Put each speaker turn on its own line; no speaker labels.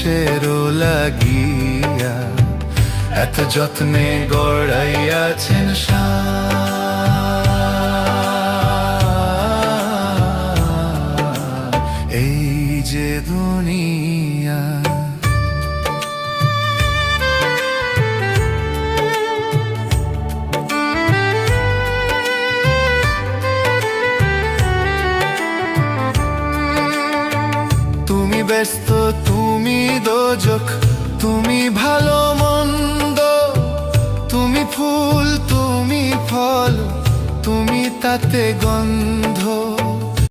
মানুষেরও লাগিয়া এত যত্নে গড়াইয়াছেন এই যে দুনিয়া। তুমি ব্যস্ত, তুমি দোজখ, তুমি ভালো মন্দ, তুমি ফুল, তুমি ফল, তুমি তাতে গন্ধ।